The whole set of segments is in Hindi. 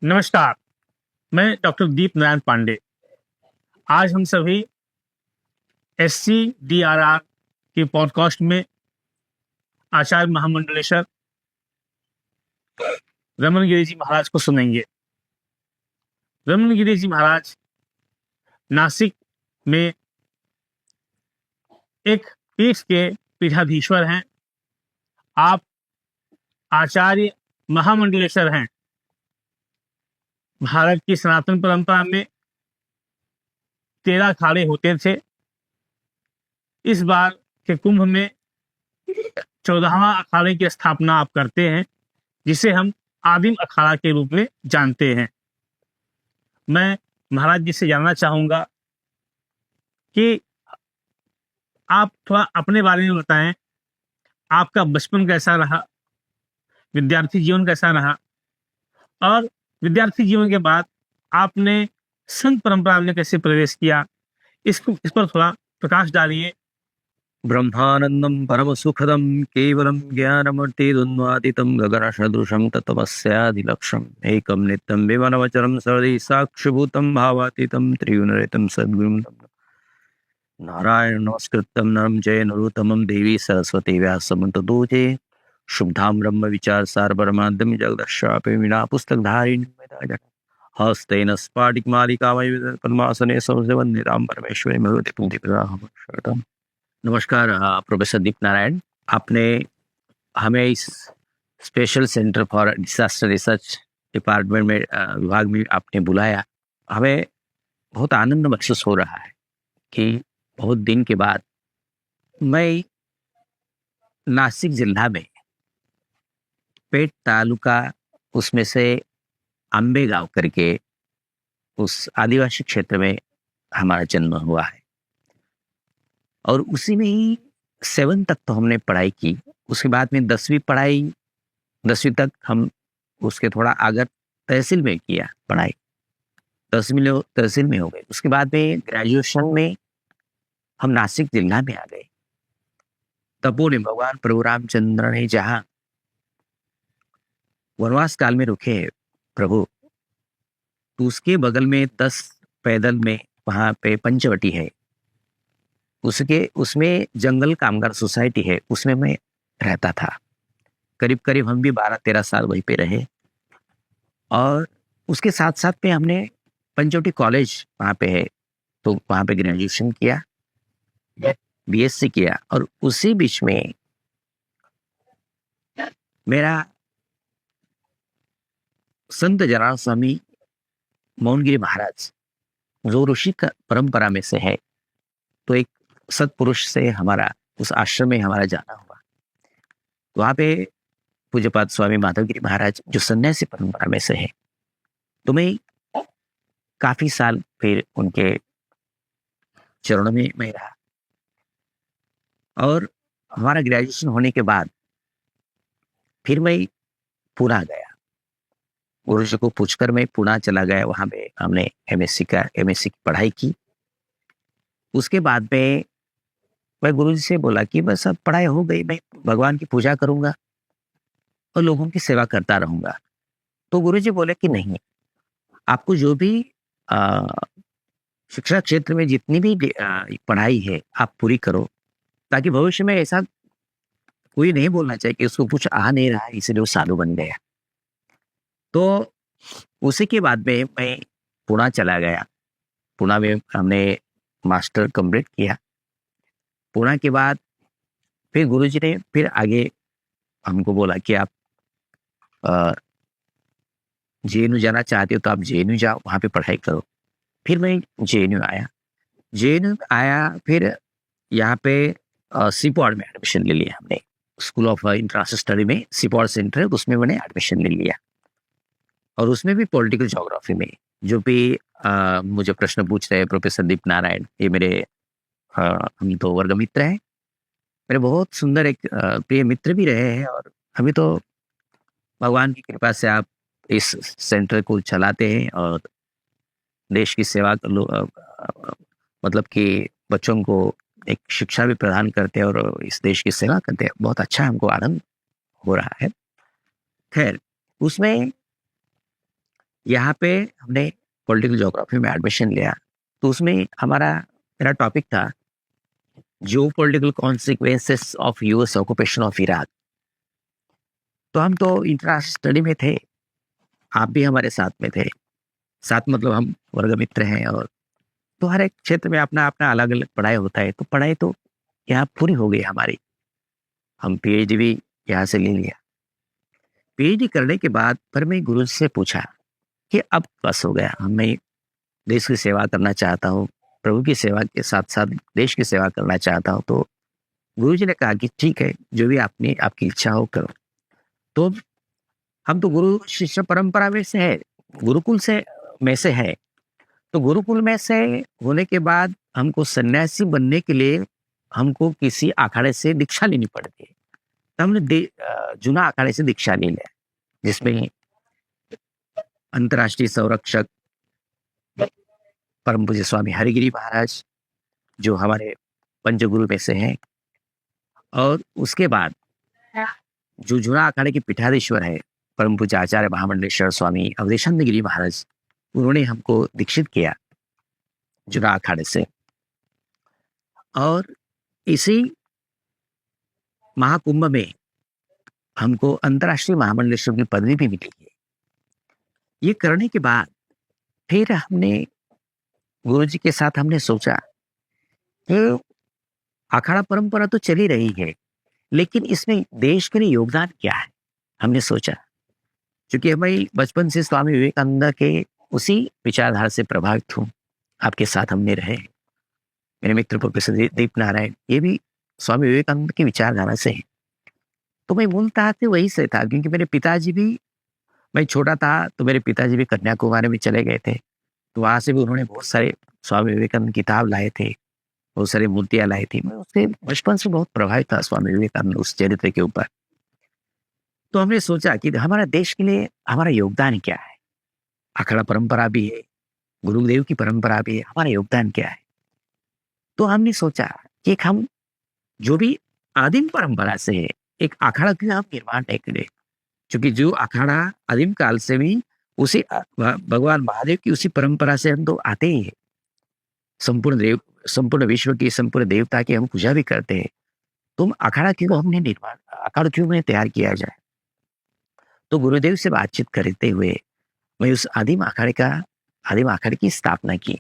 नमस्कार। मैं डॉक्टर दीप नारायण पांडे। आज हम सभी SCDRR के पॉडकास्ट में आचार्य महामंडलेश्वर रमन गिरी जी महाराज को सुनेंगे। रमन गिरी जी महाराज नासिक में एक पीठ के पीठाधीश्वर हैं। आप आचार्य महामंडलेश्वर हैं। भारत की सनातन परंपरा में 13 अखाड़े होते थे। इस बार के कुंभ में 14वां अखाड़े की स्थापना आप करते हैं, जिसे हम आदिम अखाड़ा के रूप में जानते हैं। मैं महाराज जी से जानना चाहूंगा कि आप थोड़ा अपने बारे में बताएं। आपका बचपन कैसा रहा, विद्यार्थी जीवन कैसा रहा, और विद्यार्थी जीवन के बाद आपने संत परंपरा में कैसे प्रवेश किया, इस पर थोड़ा प्रकाश डालिए। ब्रह्मानंदं परमसुखदं केवलं ज्ञानमूर्तिरुन्मादितं गगनसदृशं तत्त्वस्यादिलक्ष्यम् एकं नित्यं विमलमचरं सर्वदि साक्षिभूतं भावातीतं त्रिगुणरहितं सद्गुरुं नारायणं नमस्कृत्यं नरं चैव नरोत्तमं देवी सरस्वती व्यासं ततो जयेत्। शुद्धां ब्रह्म विचार सार परमाद्यं जगदशापे विना पुस्तकधारिणी हस्तेन स्फाटिकमालिकामय पद्मासने संस्थावन्दितां परमेश्वरी भगवती पुण्यप्रदाहं। नमस्कार प्रोफेसर दीप नारायण, आपने हमें इस special centre for disaster research department में विभाग में आपने बुलाया। हमें बहुत आनंद महसूस हो रहा है कि बहुत दिन के बाद मैं नासिक जिला में पेट तालुका उसमें से अंबे गांव करके उस आदिवासी क्षेत्र में हमारा जन्म हुआ है और उसी में ही 7 तक तो हमने पढ़ाई की। उसके बाद में 10वीं तक हम उसके थोड़ा आगे तहसील में किया पढ़ाई, 10वीं तहसील में हो गई। उसके बाद में ग्रेजुएशन में हम नासिक जिला में आ गए। तपो ने भगवान प्रभु रामचंद्र ने जहाँ वनवास काल में रुके प्रभु, तो उसके बगल में 10 पैदल में वहाँ पे पंचवटी है, उसमें जंगल कामगार सोसाइटी है, उसमें मैं रहता था। करीब हम भी 12-13 साल वहीं पे रहे और उसके साथ साथ में हमने पंचवटी कॉलेज वहाँ पे है, तो वहाँ पे ग्रेजुएशन किया, BSc किया। और उसी बीच में मेरा संत जनार्दन स्वामी मौनगिरी महाराज जो ऋषि का परंपरा में से है, तो एक सत्पुरुष से हमारा उस आश्रम में हमारा जाना हुआ। वहाँ पे पूज्यपाद स्वामी माधवगिरी महाराज जो सन्यासी परंपरा में से है, तो मैं काफी साल फिर उनके चरणों में मैं रहा। और हमारा ग्रेजुएशन होने के बाद फिर मैं पुणे गया, गुरु जी को पूछकर मैं पुणे चला गया। वहाँ पे हमने MSc की पढ़ाई की। उसके बाद में मैं गुरुजी से बोला कि बस अब पढ़ाई हो गई, मैं भगवान की पूजा करूंगा और लोगों की सेवा करता रहूंगा। तो गुरुजी बोले कि नहीं, आपको जो भी शिक्षा क्षेत्र में जितनी भी पढ़ाई है आप पूरी करो, ताकि भविष्य में ऐसा कोई नहीं बोलना चाहिए कि उसको कुछ आ नहीं रहा है इसलिए वो साधु बन गया। तो उसी के बाद में मैं पुणे चला गया। पुणे में हमने मास्टर कंप्लीट किया। पुणे के बाद फिर गुरुजी ने फिर आगे हमको बोला कि आप JNU जाना चाहते हो तो आप JNU जाओ, वहाँ पे पढ़ाई करो। फिर मैं JNU आया। फिर यहाँ पे सीपॉड में एडमिशन ले लिया हमने, स्कूल ऑफ इंटरनेशनल स्टडी में सीपॉड सेंटर है, उसमें मैंने एडमिशन ले लिया। और उसमें भी पॉलिटिकल ज्योग्राफी में जो भी मुझे प्रश्न पूछ रहे प्रोफेसर दीप नारायण, ये मेरे हम तो वर्ग मित्र हैं, मेरे बहुत सुंदर एक प्रिय मित्र भी रहे हैं। और अभी तो भगवान की कृपा से आप इस सेंटर को चलाते हैं और देश की सेवा मतलब कि बच्चों को एक शिक्षा भी प्रदान करते हैं और इस देश की सेवा करते हैं। बहुत अच्छा हमको आनंद हो रहा है। खैर, उसमें यहाँ पे हमने पॉलिटिकल ज्योग्राफी में एडमिशन लिया, तो उसमें मेरा टॉपिक था जियो political consequences of US occupation of Iraq. तो हम तो इंटरनेशनल स्टडी में थे, आप भी हमारे साथ में थे, साथ मतलब हम वर्ग मित्र हैं। और तो हर एक क्षेत्र में अपना अपना अलग अलग पढ़ाई होता है, तो पढ़ाई तो यहाँ पूरी हो गई हमारी, हम पीएचडी भी यहाँ से ले लिया। पीएचडी करने के बाद पर मैं गुरु से पूछा कि अब बस हो गया, मैं देश की सेवा करना चाहता हूँ, प्रभु की सेवा के साथ साथ देश की सेवा करना चाहता हूँ। तो गुरु जी ने कहा कि ठीक है, जो भी आपकी इच्छा हो करो। तो हम तो गुरु शिष्य परंपरा में से है, गुरुकुल में से है। तो गुरुकुल में से होने के बाद हमको सन्यासी बनने के लिए हमको किसी अखाड़े से दीक्षा लेनी पड़ती है। तो हमने जूना अखाड़े से दीक्षा ले लिया, जिसमें अंतर्राष्ट्रीय संरक्षक परम पूज्य स्वामी हरिगिरी महाराज जो हमारे पंचगुरु में से हैं, और उसके बाद जो जूना अखाड़े के पीठाधीश्वर है परम पूज्य आचार्य महामंडलेश्वर स्वामी अवधेशानंद गिरी महाराज, उन्होंने हमको दीक्षित किया जूना अखाड़े से। और इसी महाकुंभ में हमको अंतर्राष्ट्रीय महामंडलेश्वर की पदवी भी मिली है। ये करने के बाद फिर हमने गुरु जी के साथ हमने सोचा कि अखाड़ा परंपरा तो चली रही है, लेकिन इसमें देश के लिए योगदान क्या है। हमने सोचा, क्योंकि मैं बचपन से स्वामी विवेकानंद के उसी विचारधारा से प्रभावित हूँ, आपके साथ हमने रहे। मेरे मित्र प्रोफेसर दीप नारायण, ये भी स्वामी विवेकानंद की विचारधारा से है। तो मैं मूलतः से वही से था, क्योंकि मेरे पिताजी भी, मैं छोटा था तो मेरे पिताजी भी कन्याकुमारी में चले गए थे, तो वहां से भी उन्होंने बहुत सारे स्वामी विवेकानंद किताब लाए थे, बहुत सारी मूर्तियां लाई थी। मैं उससे बचपन से बहुत प्रभावित था स्वामी विवेकानंद उस चरित्र के ऊपर। तो हमने सोचा कि हमारा देश के लिए हमारा योगदान क्या है। अखाड़ा परंपरा भी है, गुरुदेव की परंपरा भी है, हमारा योगदान क्या है। तो हमने सोचा कि हम जो भी आदिम परंपरा से है, एक अखाड़ा क्यों हम निर्माण नहीं करें, क्योंकि जो अखाड़ा आदिम काल से भी उसी भगवान महादेव की उसी परंपरा से हम तो आते ही है। संपूर्ण विश्व की, संपूर्ण देवता की हम पूजा भी करते हैं। तुम अखाड़ा क्यों हमें तैयार किया जाए। तो गुरुदेव से बातचीत करते हुए मैं उस आदिम अखाड़े की स्थापना की।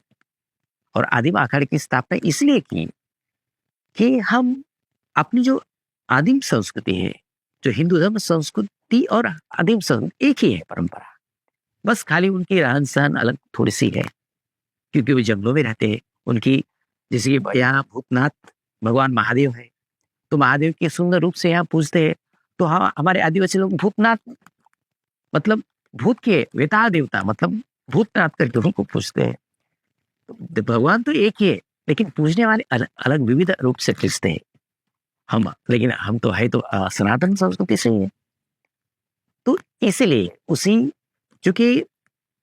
और आदिम अखाड़े की स्थापना इसलिए की कि हम अपनी जो आदिम संस्कृति है, जो हिंदू धर्म संस्कृति और आदिम संस्कृति एक ही है परंपरा, बस खाली उनकी रहन सहन अलग थोड़ी सी है, क्योंकि वो जंगलों में रहते हैं। उनकी जैसे कि यहाँ भूतनाथ भगवान महादेव है, तो महादेव के सुंदर रूप से यहाँ पूजते हैं। तो हाँ, हमारे आदिवासी लोग भूतनाथ मतलब भूत के वेताल देवता मतलब भूतनाथ करके उनको पूजते हैं। तो भगवान तो एक ही है, लेकिन पूजने वाले अलग विविध रूप से पूजते हैं हम, लेकिन हम तो है तो सनातन संस्कृति से ही है। तो इसलिए उसी, क्योंकि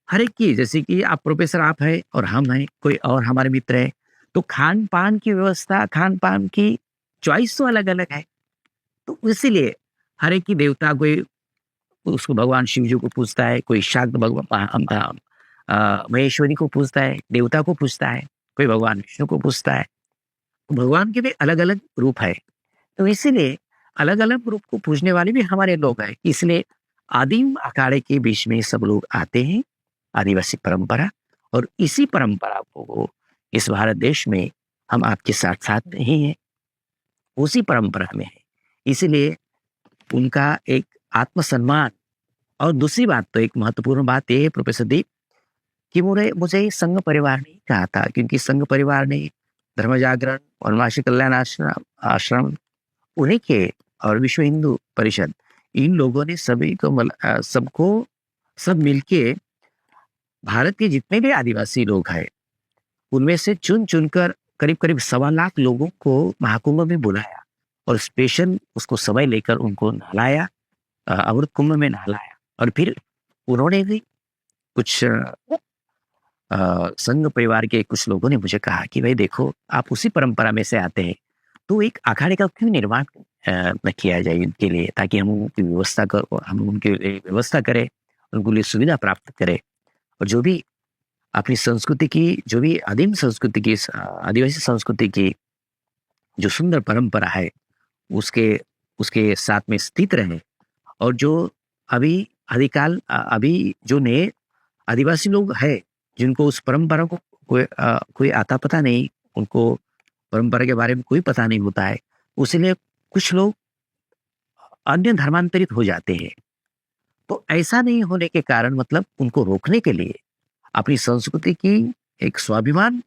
हर एक की, जैसे कि आप प्रोफेसर आप है और हम हैं, कोई और हमारे मित्र है, तो खान पान की व्यवस्था, खान पान की चॉइस तो अलग अलग है। तो इसीलिए हर एक की देवता, कोई उसको भगवान शिव जी को पूजता है, कोई शाक्त भगवान महेश्वरी को पूजता है, देवता को पूजता है, कोई भगवान विष्णु को पूजता है। तो भगवान के भी अलग अलग रूप है। तो इसीलिए अलग अलग रूप को पूजने वाले भी हमारे लोग हैं। इसलिए आदिम अखाड़े के बीच में सब लोग आते हैं, आदिवासी परंपरा, और इसी परंपरा को इस भारत देश में हम आपके साथ साथ नहीं हैं, उसी परंपरा में है। इसीलिए उनका एक आत्मसम्मान। और दूसरी बात, तो एक महत्वपूर्ण बात यह है प्रोफेसर दीप, कि मुझे संघ परिवार ने कहा था, क्योंकि संघ परिवार ने धर्म जागरण, वनवासी कल्याण आश्रम उन्हीं के, और विश्व हिंदू परिषद, इन लोगों ने सभी को सब मिलके भारत के जितने भी आदिवासी लोग हैं उनमें से चुन चुनकर करीब 1.25 लाख लोगों को महाकुंभ में बुलाया, और स्पेशल उसको समय लेकर उनको नहलाया, अमृत कुंभ में नहलाया। और फिर उन्होंने भी कुछ संघ परिवार के कुछ लोगों ने मुझे कहा कि भाई देखो, आप उसी परंपरा में से आते हैं, तो एक अखाड़े का क्यों निर्माण न किया जाए उनके लिए, ताकि हम उनकी व्यवस्था करें, उनको लिए सुविधा प्राप्त करें। और जो भी अपनी संस्कृति की, जो भी आदिम संस्कृति की, आदिवासी संस्कृति की जो सुंदर परंपरा है, उसके उसके साथ में स्थित रहे। और जो अभी अभी जो नए आदिवासी लोग हैं, जिनको उस परंपरा को कोई आता पता नहीं, उनको परंपरा के बारे में कोई पता नहीं होता है, उसलिए कुछ लोग अन्य धर्मांतरित हो जाते हैं। तो ऐसा नहीं होने के कारण मतलब उनको रोकने के लिए अपनी संस्कृति की एक स्वाभिमान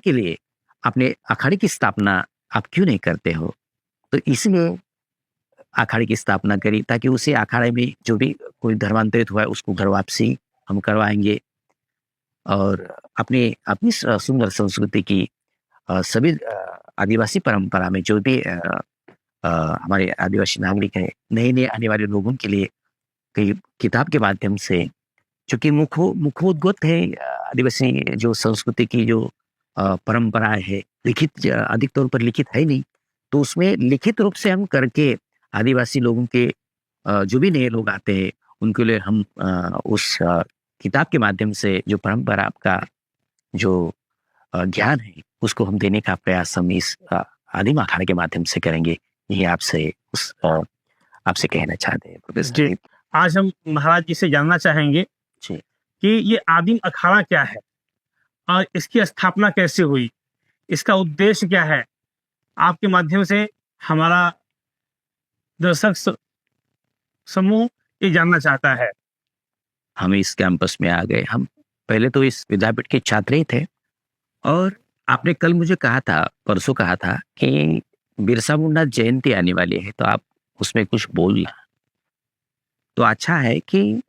के लिए अपने अखाड़े की स्थापना आप क्यों नहीं करते हो? तो इसलिए अखाड़े की स्थापना करी, ताकि उसे अखाड़े में जो भी कोई धर्मांतरित हुआ है उसको घर वापसी हम करवाएंगे। और अपनी अपनी सुंदर संस्कृति की सभी आदिवासी परंपरा में जो भी हमारे आदिवासी नागरिक हैं, नए नए आने वाले लोगों के लिए कई किताब के माध्यम से, चूंकि मुखोद्गत है आदिवासी जो संस्कृति की जो परंपराएं है, लिखित अधिक तौर पर लिखित है नहीं, तो उसमें लिखित रूप से हम करके आदिवासी लोगों के जो भी नए लोग आते हैं उनके लिए हम उस किताब के माध्यम से जो परंपरा का जो ज्ञान है उसको हम देने का प्रयास हम इस आदिम अखाड़े के माध्यम से करेंगे। ये आपसे कहना चाहते हैं प्रोफेसर जी। आज हम महाराज जी से जानना चाहेंगे जी कि ये आदिम अखाड़ा क्या है और इसकी स्थापना कैसे हुई, इसका उद्देश्य क्या है। आपके माध्यम से हमारा दर्शक समूह ये जानना चाहता है। हम इस कैंपस में आ गए, हम पहले तो इस विद्यापीठ के छात्र ही थे, और आपने कल मुझे कहा था, परसों कहा था कि बिरसा मुंडा जयंती आने वाली है, तो आप उसमें कुछ बोलना। तो अच्छा है कि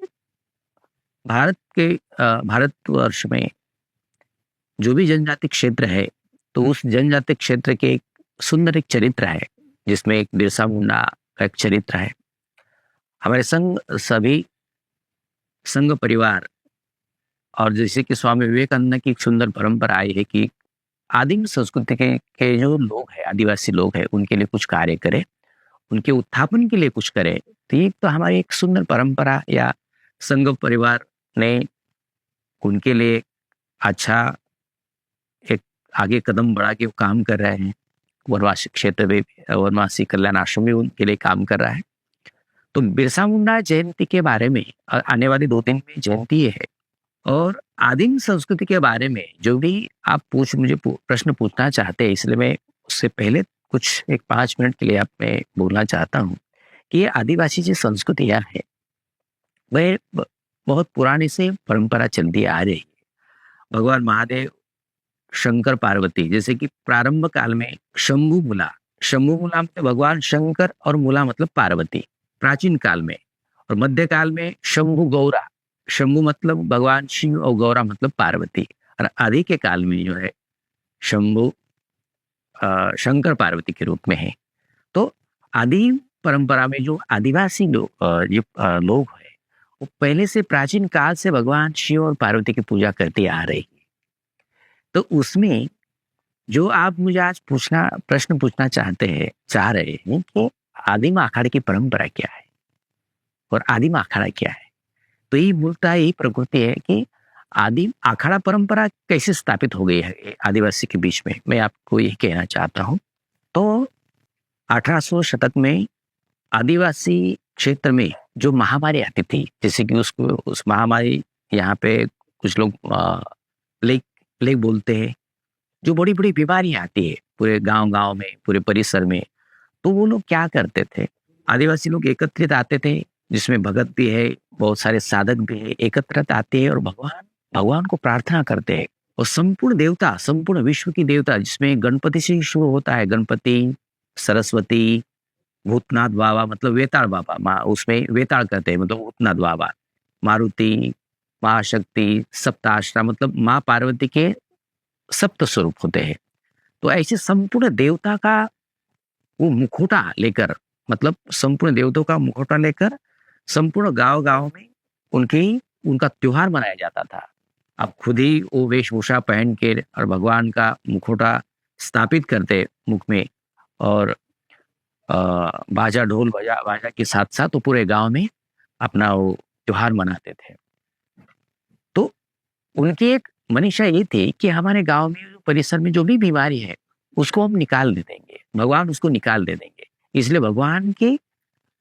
भारतवर्ष में जो भी जनजाति क्षेत्र है, तो उस जनजाति क्षेत्र के एक सुंदर एक चरित्र है, जिसमें एक बिरसा मुंडा का एक चरित्र है। हमारे सभी संघ परिवार, और जैसे कि स्वामी विवेकानंद की एक सुंदर परंपरा आई है कि आदिम संस्कृति के जो लोग हैं, आदिवासी लोग हैं, उनके लिए कुछ कार्य करें, उनके उत्थापन के लिए कुछ करें। तो ये तो हमारी एक सुंदर परंपरा, या संघ परिवार ने उनके लिए अच्छा एक आगे कदम बढ़ा के काम कर रहे हैं। वनवासी क्षेत्र में, वनवासी कल्याण आश्रम में उनके लिए काम कर रहा है। तो बिरसा मुंडा जयंती के बारे में आने वाले 2 दिन में जयंती है, और आदिम संस्कृति के बारे में जो भी आप मुझे प्रश्न पूछना चाहते हैं, इसलिए मैं उससे पहले कुछ 5 मिनट के लिए मैं बोलना चाहता हूँ कि ये आदिवासी जो संस्कृतियाँ है, वह बहुत पुरानी से परंपरा चलती आ रही है। भगवान महादेव, शंकर पार्वती, जैसे कि प्रारंभ काल में शंभु मूला मतलब भगवान शंकर, और मूला मतलब पार्वती प्राचीन काल में, और मध्य काल में शंभु गौरा, शंभु मतलब भगवान शिव और गौरा मतलब पार्वती, और आदि के काल में जो है शंभु शंकर पार्वती के रूप में है। तो आदि परंपरा में जो आदिवासी लोग हैं, वो पहले से प्राचीन काल से भगवान शिव और पार्वती की पूजा करते आ रहे हैं। तो उसमें जो आप मुझे आज प्रश्न पूछना चाह रहे हैं कि आदिम अखाड़े की परंपरा क्या है और आदिम अखाड़ा क्या है, तो ये मूलतः यही प्रकृति है कि आदिम अखाड़ा परंपरा कैसे स्थापित हो गई है आदिवासी के बीच में, मैं आपको यही कहना चाहता हूँ। तो 1800 शतक में आदिवासी क्षेत्र में जो महामारी आती थी, जैसे कि उस महामारी, यहाँ पे कुछ लोग प्लेग बोलते हैं, जो बड़ी बड़ी बीमारियां आती है पूरे गांव में, पूरे परिसर में, तो वो लोग क्या करते थे, आदिवासी लोग एकत्रित आते थे, जिसमें भगत भी है, बहुत सारे साधक भी है, एकत्रित आते हैं और भगवान को प्रार्थना करते हैं। और संपूर्ण देवता, संपूर्ण विश्व की देवता, जिसमें गणपति से शुरू होता है, गणपति, सरस्वती, भूतनाथ बाबा मतलब वेताल बाबा, उसमें वेताल करते हैं मतलब भूतनाथ बाबा, मारुति, महाशक्ति, सप्ताश्रा मतलब माँ पार्वती के सप्त स्वरूप होते हैं। तो ऐसे संपूर्ण देवता का वो मुखौटा लेकर, मतलब संपूर्ण देवताओं का मुखौटा लेकर संपूर्ण गांव में उनका त्योहार मनाया जाता था। अब खुद ही वो वेशभूषा पहन के और भगवान का मुखौटा स्थापित करते मुख में, और बाजा ढोल बाजा के साथ साथ वो पूरे गांव में अपना वो त्योहार मनाते थे। उनकी एक मनीषा ये थी कि हमारे गांव में परिसर में जो भी बीमारी है उसको हम निकाल दे देंगे, भगवान उसको निकाल दे देंगे। इसलिए भगवान की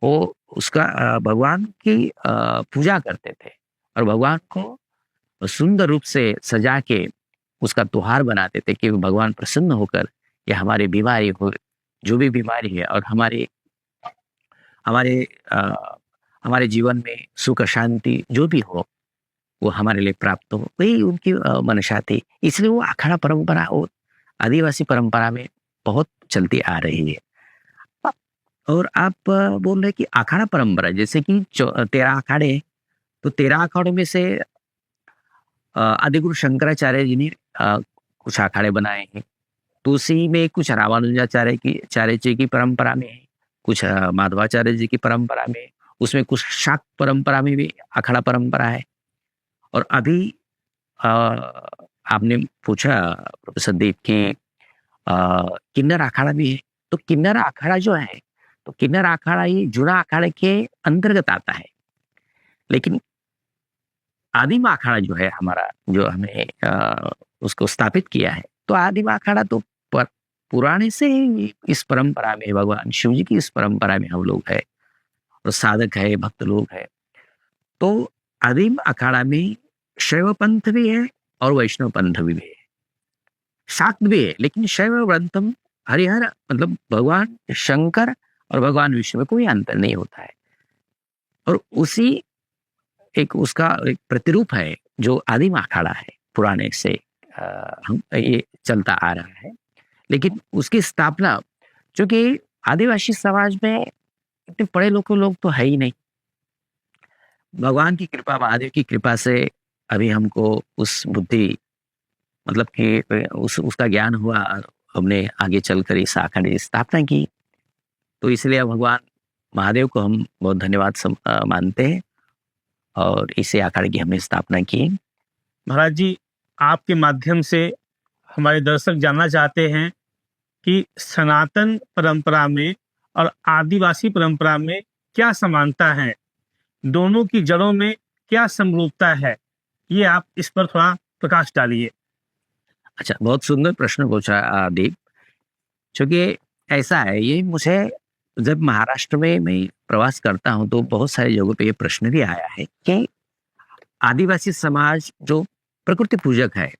वो भगवान की पूजा करते थे और भगवान को सुंदर रूप से सजा के उसका त्योहार बनाते थे कि भगवान प्रसन्न होकर ये हमारी बीमारी हो, जो भी बीमारी है और हमारे हमारे अ, हमारे जीवन में सुख शांति जो भी हो वो हमारे लिए प्राप्त हो, वही उनकी मनसा थी। इसलिए वो अखाड़ा परंपरा वो आदिवासी परंपरा में बहुत चलती आ रही है। और आप बोल रहे कि अखाड़ा परंपरा जैसे कि 13 अखाड़े हैं, तो 13 अखाड़ों में से आदिगुरु शंकराचार्य जी ने कुछ अखाड़े बनाए हैं। तो उसी में कुछ रामानुजाचार्य जी की परंपरा में है, कुछ माधवाचार्य जी की परंपरा में है, उसमें कुछ शाक्त परंपरा में भी अखाड़ा परंपरा है। और अभी आपने पूछा प्रोफेसर देव कि किन्नर अखाड़ा भी है। तो किन्नर अखाड़ा जो है, तो किन्नर अखाड़ा ये जूना अखाड़े के अंतर्गत आता है। लेकिन आदिम अखाड़ा जो है हमारा, जो हमने उसको स्थापित किया है, तो आदिम अखाड़ा तो पुराने से ही इस परंपरा में, भगवान शिव जी की इस परंपरा में हम लोग है और साधक है, भक्त लोग है। तो आदिम अखाड़ा में शैव पंथ भी है और वैष्णव पंथ भी है, शाक्त भी है। लेकिन शैव पंथम हरिहर मतलब भगवान शंकर और भगवान विष्णु में कोई अंतर नहीं होता है। और उसी एक उसका एक प्रतिरूप है जो आदिम अखाड़ा है, पुराने से हम ये चलता आ रहा है। लेकिन उसकी स्थापना, चूंकि आदिवासी समाज में इतने पढ़े लोग तो है ही नहीं, भगवान की कृपा, महादेव की कृपा से अभी हमको उस बुद्धि मतलब कि उसका ज्ञान हुआ, हमने आगे चलकर इस अखाड़े की स्थापना की। तो इसलिए भगवान महादेव को हम बहुत धन्यवाद मानते हैं और इसे अखाड़े की हमने स्थापना की। महाराज जी, आपके माध्यम से हमारे दर्शक जानना चाहते हैं कि सनातन परंपरा में और आदिवासी परंपरा में क्या समानता है, दोनों की जड़ों में क्या समरूपता है, ये आप इस पर थोड़ा प्रकाश डालिए। अच्छा, बहुत सुंदर प्रश्न पूछा दीप। क्योंकि ऐसा है, ये मुझे जब महाराष्ट्र में मैं प्रवास करता हूँ तो बहुत सारी जगहों पे ये प्रश्न भी आया है कि आदिवासी समाज जो प्रकृति पूजक है,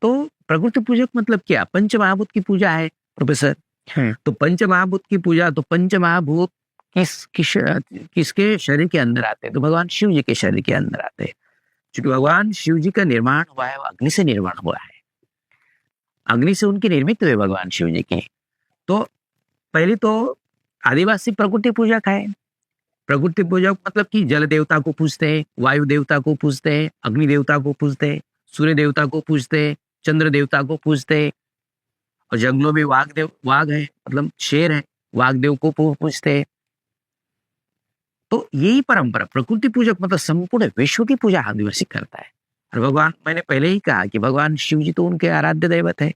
तो प्रकृति पूजक मतलब क्या? पंच महाभूत की पूजा है प्रोफेसर। तो पंच महाभूत की पूजा, तो पंच महाभूत किसके शरीर के अंदर आते हैं? तो भगवान शिव जी के शरीर के अंदर आते हैं। क्योंकि भगवान शिव जी का निर्माण हुआ है, वो अग्नि से निर्माण हुआ है, अग्नि से उनकी निर्मित हुए भगवान शिव जी के। तो पहले तो आदिवासी प्रकृति पूजक है। प्रकृति पूजक मतलब कि जल देवता को पूजते हैं, वायु देवता को पूजते हैं, अग्नि देवता को पूजते हैं, सूर्य देवता को पूजते हैं, चंद्र देवता को पूजते हैं। और जंगलों में वाघ है मतलब शेर है, वाघ देव को पूजते हैं। तो यही परंपरा प्रकृति पूजक मतलब संपूर्ण विश्व की पूजा आदिवासी करता है। और भगवान, मैंने पहले ही कहा कि भगवान शिव जी तो उनके आराध्य दैवत है।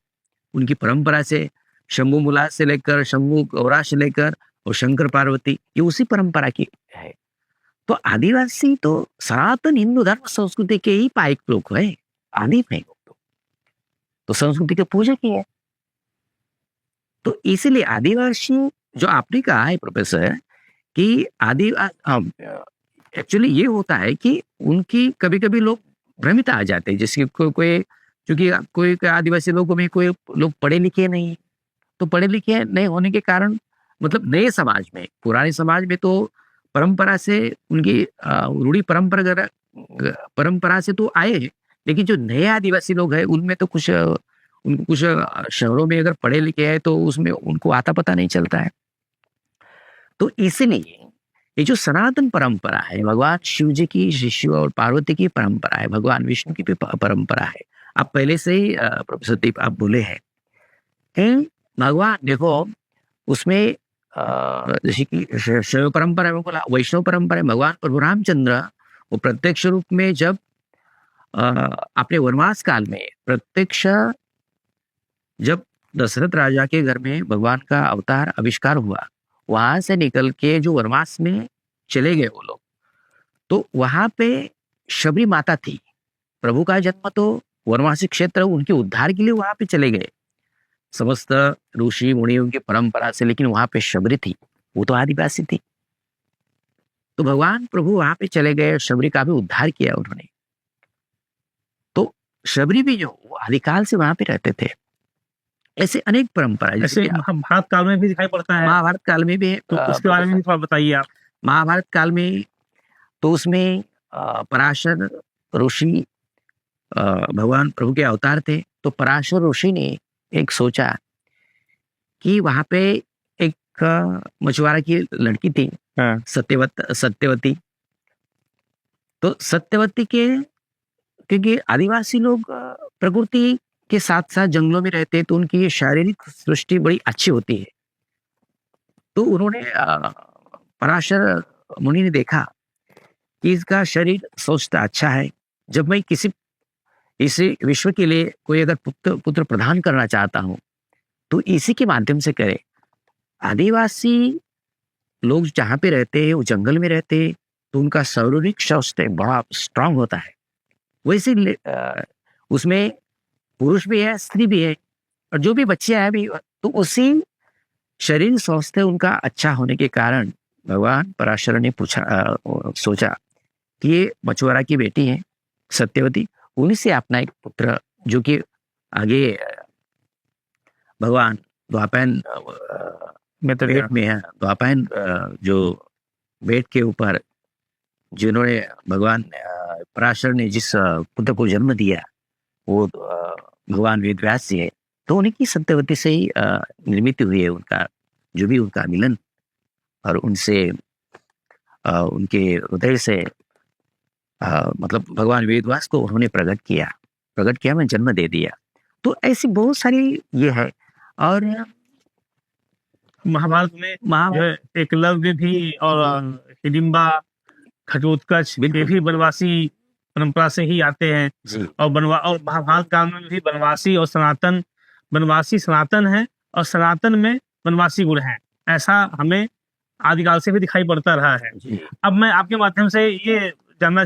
उनकी परंपरा से शंभु मुला से लेकर शंभु गौरा से लेकर और शंकर पार्वती, ये उसी परंपरा की है। तो आदिवासी तो सनातन हिंदू धर्म संस्कृति के ही पाइक लोग है, आदिम है लोग तो संस्कृति के पूजक ही है। तो इसलिए आदिवासी जो आपने कहा है प्रोफेसर कि एक्चुअली ये होता है कि उनकी कभी कभी लोग भ्रमित आ जाते हैं। जैसे कोई क्योंकि कोई आदिवासी लोगों में कोई लोग पढ़े लिखे नहीं, तो पढ़े लिखे नहीं होने के कारण मतलब नए समाज में, पुराने समाज में तो परंपरा से उनकी रूढ़ी परंपरा से तो आए हैं। लेकिन जो नए आदिवासी लोग हैं उनमें तो कुछ शहरों में अगर पढ़े लिखे हैं तो उसमें उनको आता पता नहीं चलता है। तो इसलिए ये जो सनातन परंपरा है, भगवान शिव जी की, शिव और पार्वती की परंपरा है, भगवान विष्णु की भी परंपरा है। आप पहले से ही प्रोफेसर दीप आप बोले हैं कि भगवान देखो उसमें जैसे कि शैव परंपरा में बोला, वैष्णव परंपरा में भगवान प्रभु रामचंद्र वो प्रत्यक्ष रूप में जब अपने वनवास काल में प्रत्यक्ष जब दशरथ राजा के घर में भगवान का अवतार आविष्कार हुआ, वहां से निकल के जो वनवास में चले गए वो लोग, तो वहां पे शबरी माता थी प्रभु का जन्म तो वनवासी क्षेत्र उनके उद्धार के लिए वहां पे चले गए, समस्त ऋषि मुनियों की परंपरा से, लेकिन वहां पे शबरी थी, वो तो आदिवासी थी। तो भगवान प्रभु वहां पे चले गए, शबरी का भी उद्धार किया उन्होंने। तो शबरी भी जो वो आदिकाल से वहां पे रहते थे। ऐसे अनेक परंपरा, ऐसे महाभारत काल में भी दिखाई पड़ता है, महाभारत काल में भी, तो उसके बारे में भी थोड़ा बताइए आप। महाभारत काल में तो उसमें पराशर ऋषि भगवान प्रभु के अवतार थे। तो पराशर ऋषि ने एक सोचा कि वहां पे एक मछुआरा की लड़की थी, सत्यवती। तो सत्यवती के, क्योंकि आदिवासी लोग प्रकृति के साथ साथ जंगलों में रहते हैं, तो उनकी शारीरिक सृष्टि बड़ी अच्छी होती है। तो उन्होंने पराशर मुनि ने देखा कि इसका शरीर स्वस्थ अच्छा है, जब मैं इस विश्व के लिए कोई अगर पुत्र प्रदान करना चाहता हूं तो इसी के माध्यम से करे। आदिवासी लोग जहां पे रहते हैं वो जंगल में रहते हैं, तो उनका शारीरिक स्वास्थ्य बड़ा स्ट्रांग होता है। वैसे उसमें पुरुष भी है, स्त्री भी है, और जो भी बच्चे हैं भी, तो उसी शरीर स्वास्थ्य उनका अच्छा होने के कारण भगवान पराशर ने सोचा कि ये मछुआरा की बेटी है सत्यवती, उन्हीं से अपना एक पुत्र, जो कि आगे भगवान द्वापायन बेट में है, द्वापायन जो बेट के ऊपर जिन्होंने भगवान पराशर ने जिस पुत्र को जन्म दिया वो भगवान वेदव्यास जी है। तो उन्हीं की सत्यवती से ही निर्मित हुई है उनका, जो भी उनका मिलन, और उनसे उनके हृदय से मतलब भगवान वेदव्यास को उन्होंने प्रकट किया, मैं जन्म दे दिया। तो ऐसी बहुत सारी ये है। और महाभारत में जो है एकलव्य भी और हिडिंबा, घटोत्कच ये भी वनवासी परंपरा से ही आते हैं। और महाभारत काल में भी वनवासी सनातन है, और सनातन में वनवासी गुण है, ऐसा हमें आदिकाल से भी दिखाई पड़ता रहा है। अब मैं आपके माध्यम से ये जानना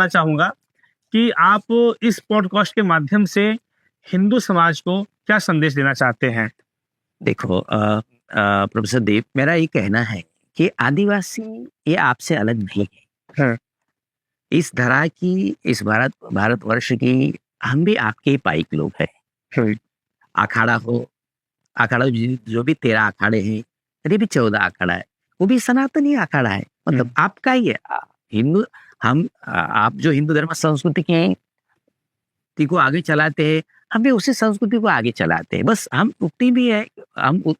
चाहूंगा, कि आप इस पॉडकास्ट के माध्यम से हिंदू समाज को क्या संदेश देना चाहते हैं? देखो प्रोफेसर देव, मेरा ये कहना है कि आदिवासी ये आपसे अलग नहीं है। इस धरा की, इस भारतवर्ष की, हम भी आपके पाइक लोग हैं। अखाड़ा जो भी 13 अखाड़े हैं, यदि भी 14 अखाड़ा है, वो भी सनातनी अखाड़ा है, मतलब आपका ही है। हिंदू आप जो हिंदू धर्म संस्कृति के को आगे चलाते हैं, हम भी उसी संस्कृति को आगे चलाते हैं। बस हम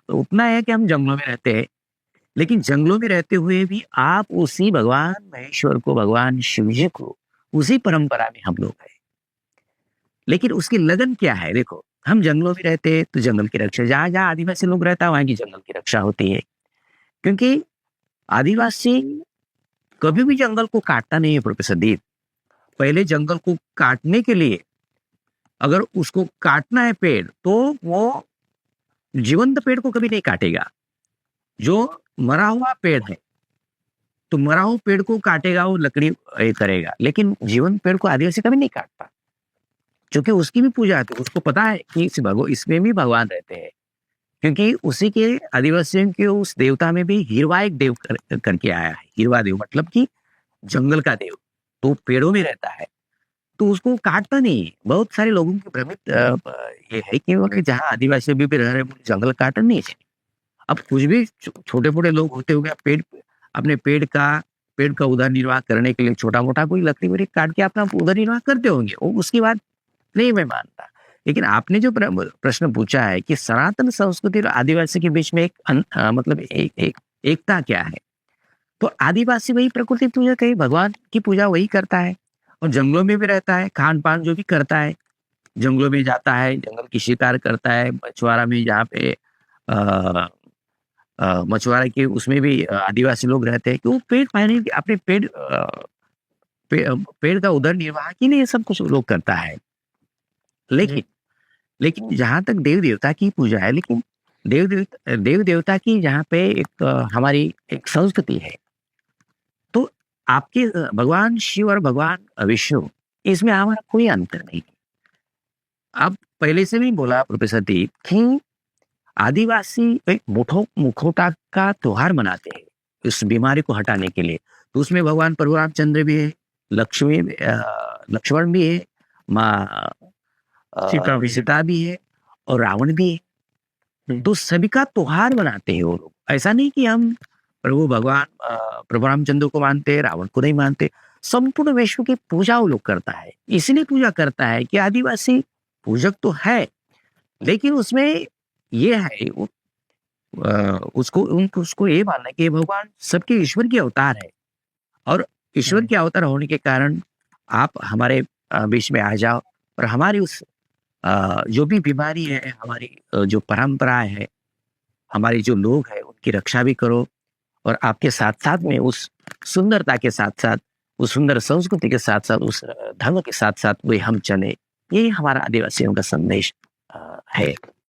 उतना है कि हम जंगलों में रहते हैं, लेकिन जंगलों में रहते हुए भी आप उसी भगवान महेश्वर को, भगवान शिव जी को, उसी परंपरा में हम लोग हैं। लेकिन उसकी लगन क्या है? देखो, हम जंगलों में रहते हैं तो जंगल की रक्षा, जहां जहां आदिवासी लोग रहता है वहां की जंगल की रक्षा होती है, क्योंकि आदिवासी कभी भी जंगल को काटता नहीं है प्रोफेसर देव। पहले जंगल को काटने के लिए, अगर उसको काटना है पेड़, तो वो जीवंत पेड़ को कभी नहीं काटेगा। जो मरा हुआ पेड़ है, तो मरा हुआ पेड़ को काटेगा, वो लकड़ी करेगा, लेकिन जीवंत पेड़ को आदिवासी कभी नहीं काटता, क्योंकि उसकी भी पूजा है। उसको पता है कि इसमें भी भगवान रहते हैं, क्योंकि उसी के आदिवासियों के उस देवता में भी हिरवा एक देव करके आया है। हिरवा देव मतलब कि जंगल का देव, तो पेड़ों में रहता है, तो उसको काटता नहीं। बहुत सारे लोगों की भ्रमित ये है कि जहाँ आदिवासी भी रह रहे जंगल काटना नहीं चाहिए। अब कुछ भी छोटे मोटे लोग होते हुए अपने पेड़ का उधर निर्वाह करने के लिए छोटा मोटा कोई लकड़ी वकड़ी काट के अपना उधर निर्वाह करते होंगे, वो उसकी बात नहीं मैं मानता। लेकिन आपने जो प्रश्न पूछा है कि सनातन संस्कृति और आदिवासी के बीच में एकता क्या है, तो आदिवासी वही प्रकृति पूजा कहीं भगवान की पूजा वही करता है, और जंगलों में भी रहता है। खान पान जो भी करता है, जंगलों में जाता है, जंगल की शिकार करता है। मछुआरा में जहाँ पे मछुआरा के उसमें भी आदिवासी लोग रहते हैं कि वो पेड़ पाने अपने पेड़ का उदर निर्वाह के लिए सब कुछ लोग करता है। लेकिन जहां तक देव देवता की पूजा है, लेकिन देव देवता की जहाँ पे एक हमारी एक संस्कृति है, तो आपके भगवान शिव और भगवान विष्णु, इसमें हमारा कोई अंतर नहीं। अब पहले से भी बोला प्रोफेसर दीप कि आदिवासी एक मुखौटा का त्योहार मनाते हैं इस बीमारी को हटाने के लिए। तो उसमें भगवान परशुरामचंद्र भी है, लक्ष्मण भी है, माँ सीता भी है और रावण भी है। तो सभी का त्योहार मनाते हैं वो लोग। ऐसा नहीं कि हम प्रभु रामचंद्र को मानते हैं, रावण को नहीं मानते। संपूर्ण विश्व की पूजा वो लोग करता है। इसलिए पूजा करता है कि आदिवासी पूजक तो है, लेकिन उसमें ये है उसको ये मानना कि भगवान सबके ईश्वर के अवतार है, और ईश्वर के अवतार होने के कारण आप हमारे बीच में आ जाओ और हमारी उस जो भी बीमारी है, हमारी जो परंपराएं है, हमारे जो लोग हैं उनकी रक्षा भी करो, और आपके साथ साथ में उस सुंदरता के साथ साथ, उस सुंदर संस्कृति के साथ साथ, उस धर्म के साथ साथ वे हम चले। यही हमारा आदिवासियों का संदेश है।